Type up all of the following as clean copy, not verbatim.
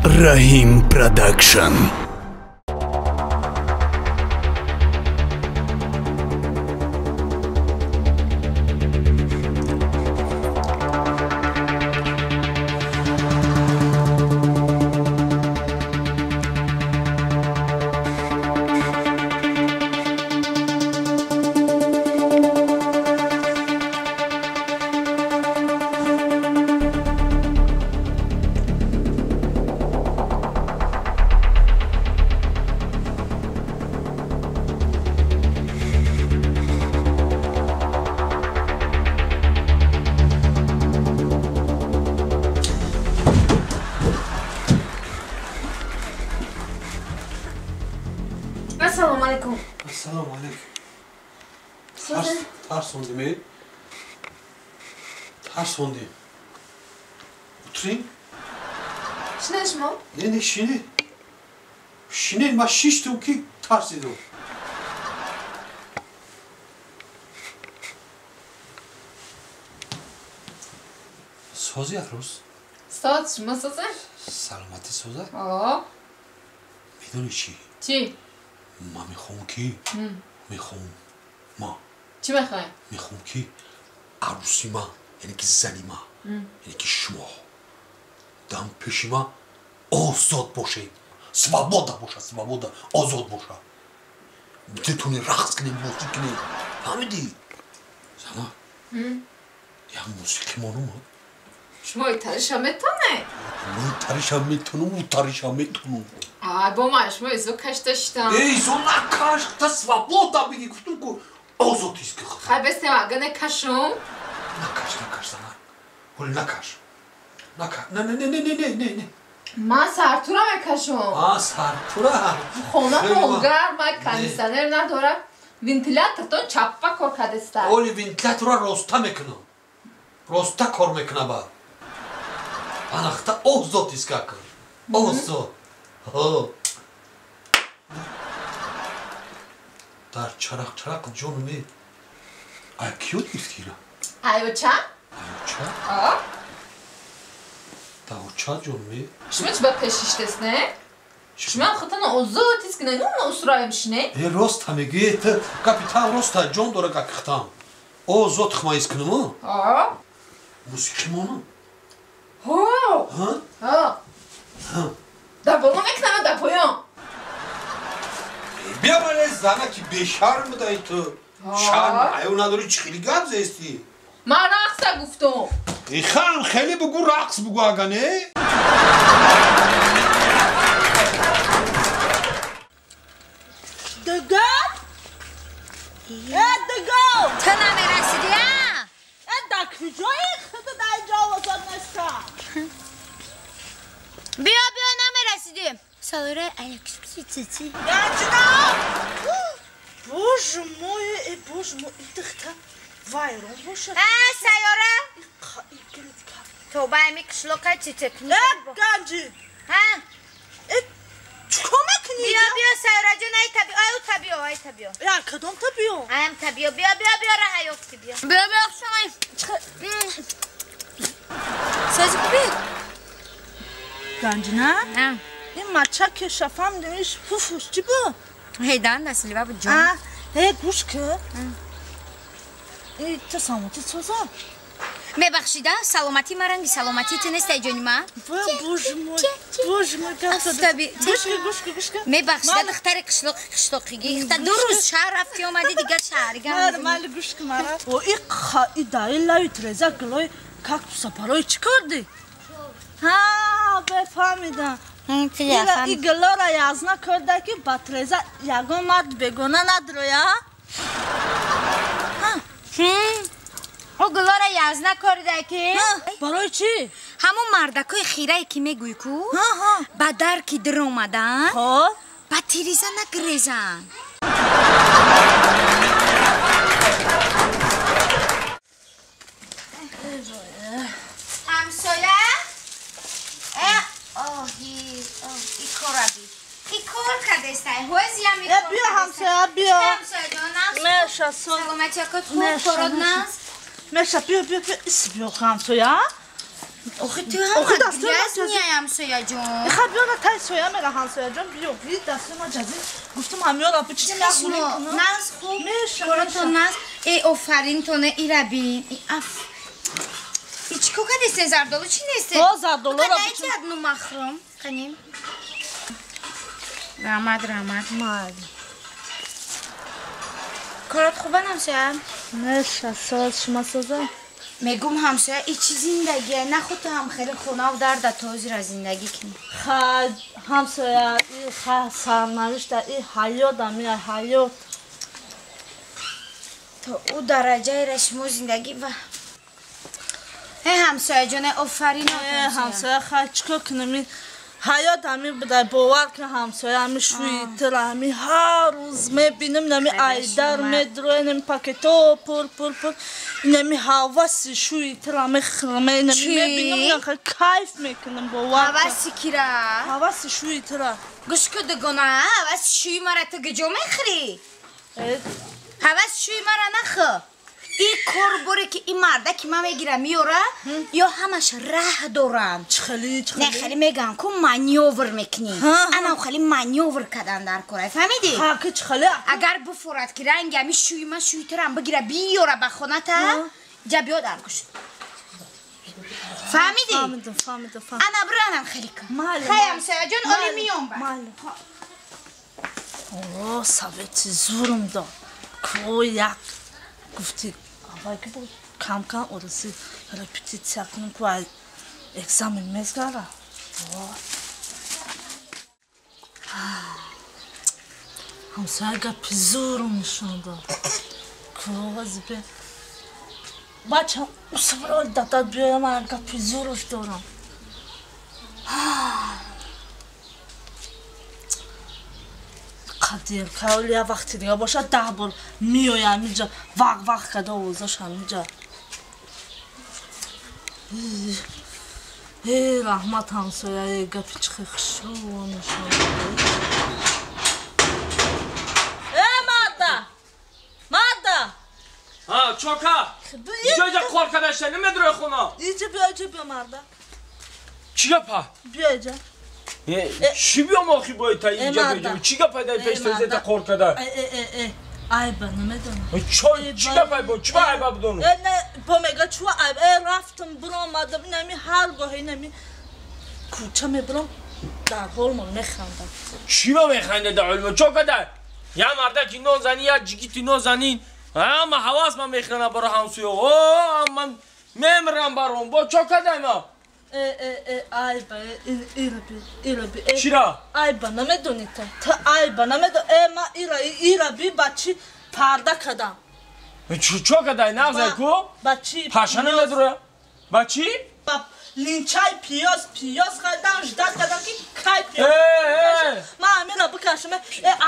Rahim Production. Assalamu alaikum. Assalamu alaikum. Sizin? Ters oldu mu? Ters oldu. Oturayım. Şneş mi? Ne şini? Şini ma şiştim ki ters ediyor. Söz yarız. Saat mı sizin? Salamati söze. Aa. میدونی چی؟ چی؟ ما میخوام کی؟ میخوام ما چی میخوای؟ میخوام کی؟ عروسی ما یعنی که زنی ما یعنی که شما دم پیش ما آزاد باشه سوابودا باشه سوابودا آزاد باشه بتونی رقص کنی موسیقی کنی فهمیدی؟ زنا یا موسیقی مانو شما ایتالیش هم میتونه؟ من تاریش هم میتونم و تاریش هم میتونم آی با ما شما ایزو کش داشتم ای زو نکاش تا سوابودا بگی گفتم که آزاد ایست که خواهد خواهی بسته مگه نکشم؟ نکش زنا ولی نکش نه من سرتورا میکشم سرتورا خونه گرم کندیسنر نداره وینتیلاتور تو چپا کار کدسته اولی وینتیلاتورا روستا میکنم روستا کار میکنه با анахта آزاد ایست که کن آزاد در چرق جونمی کیو دیست کینا ایو چه؟ آه داوچا جونمی شما چه با پشیش دست نه؟ شما خودتان آزاد ایست که نه اون اسرائیم شنه؟ روست همیگی کپیتان روستا جون داره گکختم آزاد خما ایست کنم آه موسیقی مانم ها در بالا میکنم در پایان بیا ماله زنه که بیشرم دایی تو شرم ایو نداری چی خیلی گم زیستی من رقصه گفتم ای خان خیلی بگو رقص بگو اگه نه دگل؟ دگل تو نمیرسیدی ها؟ در کجایی خود در جوازات نستم بیا نمیرسیدیم سالوره ایکشی چی گرچنم بوش موی دختر وایرون باشه سیاره خواهی گلت کم تو باید کشلوکه چی تکنی گنجی چکو میکنی؟ بیا سیاره جون ای تبیو یا کدام تبیو؟ ایم تبیو بیا راه یفتی بیا شمایی سازی خوبی؟ گنجی نه؟ نه این مچه که شفم دمیش فوفوش چی با؟ هیدان دستلی بابا جون گوش که تو سلامتی سوزم میبخشیده سلامتی مرنگی سلامتی تنسته جونی ما بوش موی گوش که میبخشیده دختر قشلوقیگی دو روز شهر رفتی اومدی دیگه شهری مال گوش که مرا و این خواهی دایی لای ترزه گلوی کاکتوسا پروی چی کردی؟ بفهمیدم این گلو را یازنا کرده که با ترزه یگون مرد بگونه نداره یا؟ او گلا را یازنا کرده که برای چی؟ همون مردکای خیره که میگوی کو با در که در اومدن با تیریزن نگریزن همسایه ای کارابی ای کار کدسته هوزی هم ای کار بیا همسایه بیا همسایه جانم میشه سلامتی اکت خوب کارد نست میشه بیا ایسی بیا همسایه آخه تو هم گریز میایم سویا جون خب بیانا تای سویا میره هم سویا جان بیو بی دست ما جزی گفتم همیارا بچینم یخولی کنم ناز خوب برو تو ناز ای آفرین تونه ای را بین ای اف ای چی که دسته زردالو چی نسته؟ زردالو را بچین که نو مخروم کنیم رحمت مال کارات خوبه همسایه؟ نه ساز شما سازه میگم همسایه ای چی زندگیه نه خود تو هم خیلی خونه و درد توزی را زندگی کنی همسایه این سرنوشت این حیات همی حیات تو او درجه رشمو زندگی و همسایه جانه آفرین همسایه خیلی چکا کنم حیات همی بده باور که همسایه همی شوی تر همی هر روز میبینم نمی ایدر میدروی نمی پاکتو پر نمی حواسی شوی تر همی خرمه نمی میبینم خیلی کیف میکنم باور که حواسی کی را؟ حواسی شوی تر گوش که دگونه حواس شوی مرا تو گجو میخری حواس شوی مرا نخو این کار باره که این مرده که من میگیرم میاره یا همش ره دارن خیلی نه خیلی میگم که مانیور میکنی انا خیلی مانیور کردن در کاره فهمیدی؟ ها که خیلی اگر بفورد که رنگ همی شوی من شوی ترم بگیره بیاره به خونه تا جا بیا در کشت فهمیدی؟ فهمیدم انا برانم خیلی کن خیلی همسایه جان آلی میام بر اوه سویتی زورم دا که یک گفتی اول که بود کم ارسی رپیتیسیا کنم که از اگزامین میزگره همسایه گپی زورم نشون داد که از به بچه او سفرال دادد بیایم من گپی زورش دارم قدیر که یه وقتی دیگه باشه 10 بار میایم اینجا وقت کده اوزاش همینجا ای رحمت همسایه گپی چه خشون مرده چوکا اینجا کار کدشته نمیدروی خونه اینجا بیا مرده چی گپا؟ بیا اینجا چی بیام آخی باید تا اینجا بگیم چی گپا داری پیش تزیت کار کده عیبه نمیدونم چی گپا باید چی با عیبه بدونم نه با میگه چو عیبه رفتم برآمدم نمی هر گاهی نمی کوچه میبرم در حال من میخندم چی با میخنده در حال چو کده یه مرده که نو زنی یا جگیتی نو زنین اما حواس من میخنه برای همسویه من میمرم برام با چو کده ما عیبه ایرا بی چی را؟ عیبه نمیدونی تا عیبه نمیدونی ما ایرا بی بچی پرده کدم چو کده نغزه کو؟ بچی پشه نمیدونه؟ بچی؟ لینچای پیاز خریدم جدت کردم که کای پیاز من همین را بکشم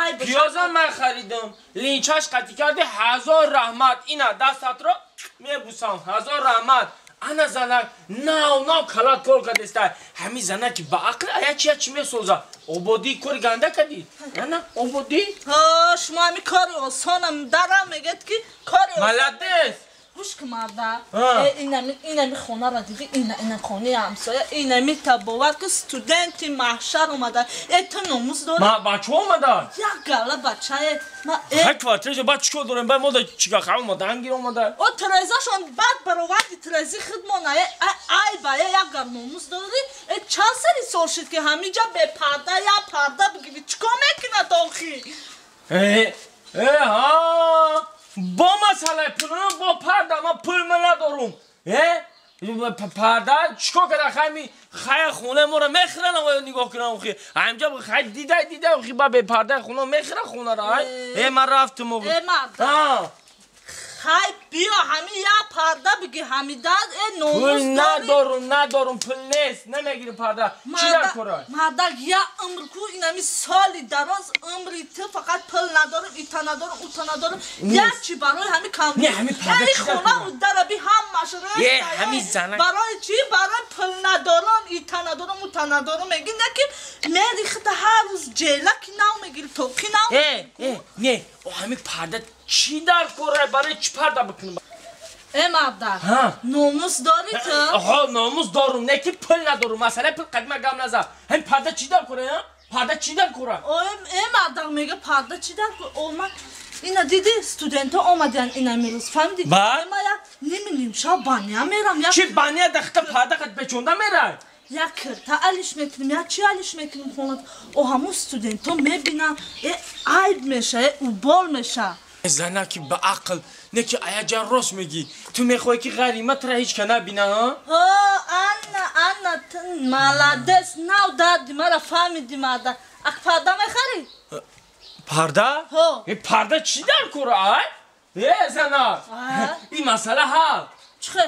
عیبه پیازم من خریدم لینچاش قطی کرده 1000 رحمت اینا دستت رو میبوسم 1000 رحمت انا زنک ناو کلات کول کدسته همی زنک با عقل ایا چی میسوزه اوبودی کور گنده کدی نه اوبودی شما همی کار آسانم درم میگد که کار ملدس گوش که مرده اینمی خونه را دیدی این خونه همسایه اینمی تباور که ستودنتی محشر اومده تو نموز داره ما بچه اومده یک گله بچه یک کارترش بچه چکو داریم باید ماده چیکا خواه اومده هنگیر اومده او ترزاشون بعد برآوردی ترزی خدمانه ای بایه یک گل نموز داری چند سری سال شد که همینجا به پرده یا پرده بگیری چکا میکنه داخی ها با مسئله پولم با پرده من پول من ندارم پرده چکا کرده خیلی خونه ما رو میخرن و نگاه کنم خیلی همینجا خیلی دیده خیلی با به پرده خونه میخره خونه را من رفتم و مرد خیلی بیا همین یا پرده بگی همین داد نموز داری ندارم پول نیست نمیگیری پرده چی در کاره؟ مرد یا عمر کو این همی سالی دراز عمری تو فقط پول ندارم ایتا ندارم اوتا ندارم یا چی برای همین کم نه همین پرده چی در خونه در بی هم مشره همین زنک برای چی؟ برای پول ندارم ایتا ندارم اوتا ندارم میگی نکن میری خدا هر روز جیلکی نو میگیری توقی نو نه همین پرده چی در کاره برای چی پرده بکنم Emada. Ha. Nomus dori ki. Aha namus دارم نه که پول ندارم مسئله پول قدیمه گم نزن هم پرده چی در کنه ya پرده چی در کنه O emada mega parda çider olmak. İna dedi studenta olmadan inanmıyoruz. Famdi. Ba? Ama ya ne bileyim şabanya meram ya. چی بانیه دخته پرده قد بچونده میره Ya kırta alışmeklim ya çi alışmeklim konat. O hamu studento me bina ayb meşe ubol meşe. زنه که به عقل نه که ایا جان راست میگی تو میخوای که غریمت را هیچ کنه بینا Ha Anna malades now da dimara fami dimada. Ak parda me khari. پرده؟ ها. این پرده چی در کنه ای؟ زنه این مسئله حل Çıkı.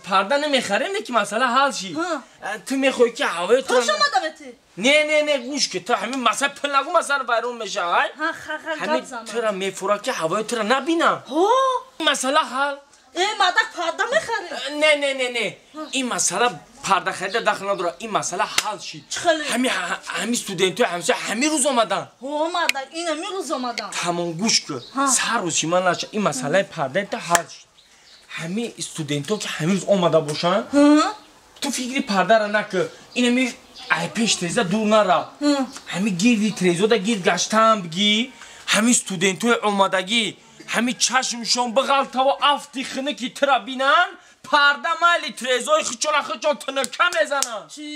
پرده نمیخره نه که مسئله حل شی ها. تو میخوای که هوای تو Hoşuma da beti. نه گوش که تو همین مسئله پل نگو مسئله بیرون میشه ای Ha ha همین zaman. تو را میفوره که هوای تو را نبینه Ho. این مسئله حل Madak parda me khari. نه این مسئله پرده خرید داخل نداره این مسئله حل شی چخلی؟ همین استودنت همیشه همین روز اومدن Ho madak ina mi uzamadan. تمام گوش کن سر روز شیما نشه این مسئله پرده تا حل شد همین استودنت ها که همین روز اومده باشن تو فکری پرده را نکن این همی ای پیش تریزه دور نره همین گیردی تریزو دا گیرد گشتن بگی همین استودنت های اومدگی همین چشمشون بغلطه و افتی خنه که ترا بینن پرده مالی تریزوی خچون تنکه میزنن Çi?